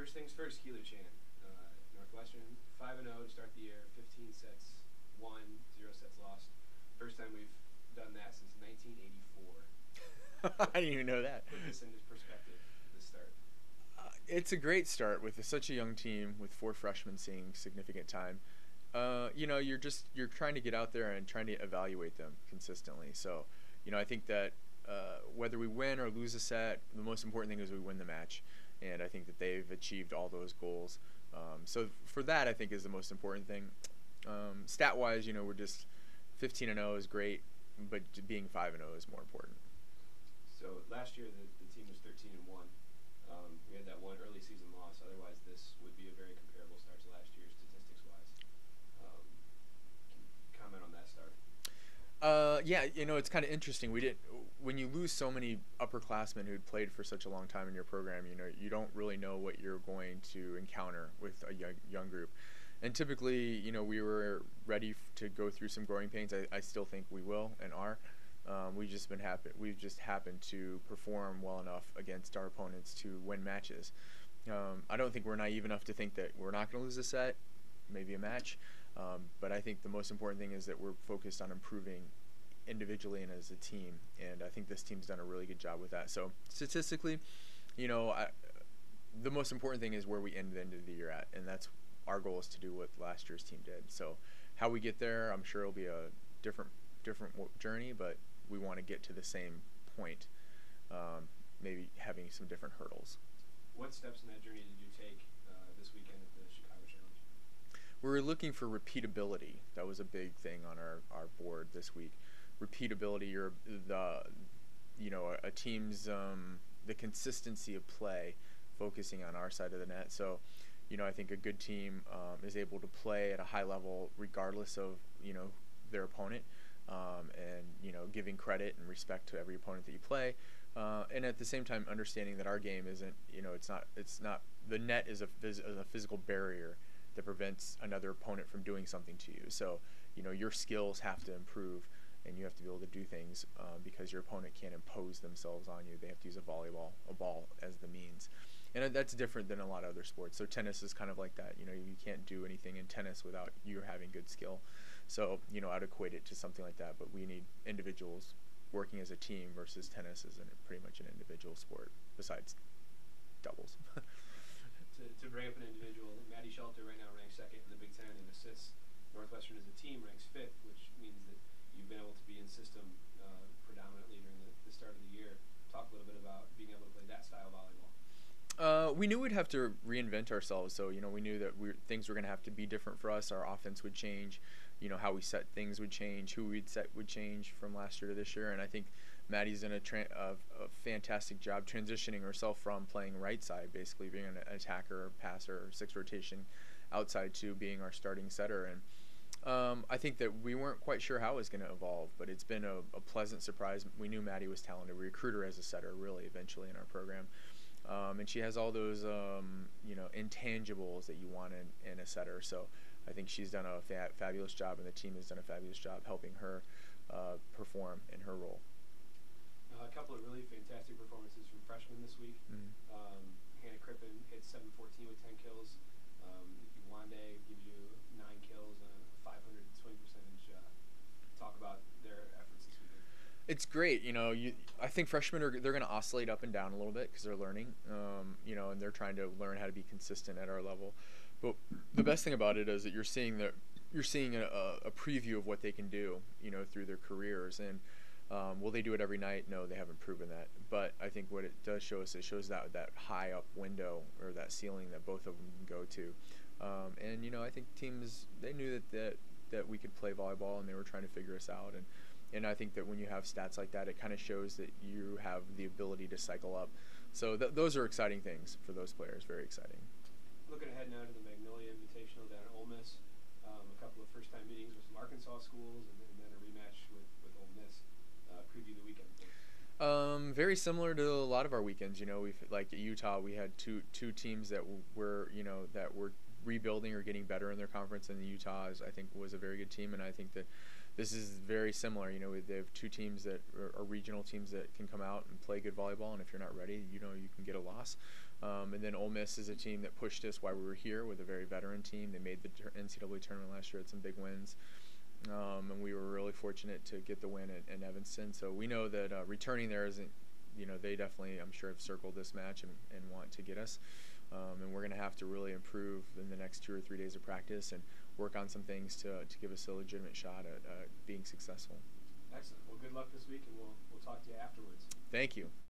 First things first, Keeler Chan. Northwestern 5-0 to start the year, 15 sets won, 0 sets lost. First time we've done that since 1984. I didn't even know that. Put this into perspective, this start. It's a great start with such a young team with 4 freshmen seeing significant time. You're trying to get out there and trying to evaluate them consistently. So, I think that whether we win or lose a set, the most important thing is we win the match, and I think that they've achieved all those goals. So for that, I think is the most important thing. Stat-wise, we're just 15-0 is great, but being 5-0 is more important. So last year the team was 13-1. We had that one early season loss. Otherwise, this would be a very comparable start to last year statistics-wise. Can you comment on that start? Yeah, it's kind of interesting. When you lose so many upperclassmen who'd played for such a long time in your program, you don't really know what you're going to encounter with a young group. And typically, we were ready to go through some growing pains. I still think we will and are. We've just happened to perform well enough against our opponents to win matches. I don't think we're naive enough to think that we're not going to lose a set, maybe a match. But I think the most important thing is that we're focused on improving individually and as a team, and I think this team's done a really good job with that. So statistically, the most important thing is where we end the end of the year at, and that's our goal is to do what last year's team did. So how we get there, I'm sure it'll be a different journey, but we want to get to the same point, maybe having some different hurdles. What steps in that journey did you take this weekend at the Chicago Challenge? We were looking for repeatability. That was a big thing on our board this week. Repeatability, a team's the consistency of play, focusing on our side of the net. So, I think a good team is able to play at a high level regardless of their opponent, and giving credit and respect to every opponent that you play, and at the same time understanding that our game isn't it's not the net is a physical barrier that prevents another opponent from doing something to you. So your skills have to improve, and you have to be able to do things because your opponent can't impose themselves on you. They have to use a ball as the means. And that's different than a lot of other sports. So tennis is kind of like that. You can't do anything in tennis without you having good skill. So, I'd equate it to something like that. But we need individuals working as a team versus tennis is pretty much an individual sport besides doubles. to bring up an individual, Maddie Shelter right now ranks 2nd in the Big Ten in assists. Northwestern as a team ranks 5th, which means that you've been able to be in system predominantly during the start of the year. Talk a little bit about being able to play that style of volleyball. We knew we'd have to reinvent ourselves, so we knew that things were going to have to be different for us. Our offense would change, how we set things would change, who we'd set would change from last year to this year, and I think Maddie's done a fantastic job transitioning herself from playing right side, basically being an attacker, passer, 6 rotation outside, to being our starting setter. And I think that we weren't quite sure how it was going to evolve, but it's been a pleasant surprise. We knew Maddie was talented. We recruited her as a setter, really, eventually in our program. And she has all those, intangibles that you want in a setter. So I think she's done a fabulous job, and the team has done a fabulous job helping her perform in her role. A couple of really fantastic performances from freshmen this week. Mm-hmm. Hannah Crippen hit 714 with 10 kills. Wande gives you 9 kills and a 500 swing percentage. Talk about their efforts this weekend. It's great. I think freshmen they're going to oscillate up and down a little bit because they're learning, and they're trying to learn how to be consistent at our level. But the best thing about it is that you're seeing a preview of what they can do, through their careers. And will they do it every night? No, they haven't proven that. But I think what it does show us, it shows that high up window or that ceiling that both of them can go to. And I think teams, they knew that we could play volleyball, and they were trying to figure us out. And I think that when you have stats like that, it kind of shows that you have the ability to cycle up. So those are exciting things for those players, very exciting. Looking ahead now to the Magnolia Invitational down at Ole Miss, a couple of first-time meetings with some Arkansas schools, and then a rematch with Ole Miss. Preview the weekend, please. Very similar to a lot of our weekends. We've like at Utah, we had two teams that were rebuilding or getting better in their conference, and Utah I think was a very good team, and I think that this is very similar. They have 2 teams that are regional teams that can come out and play good volleyball, and if you're not ready, you can get a loss. And then Ole Miss is a team that pushed us while we were here with a very veteran team. They made the NCAA tournament last year, had some big wins. And we were really fortunate to get the win at Evanston. So we know that returning there isn't, they definitely, I'm sure, have circled this match and want to get us. And we're going to have to really improve in the next 2 or 3 days of practice and work on some things to give us a legitimate shot at being successful. Excellent. Well, good luck this week, and we'll talk to you afterwards. Thank you.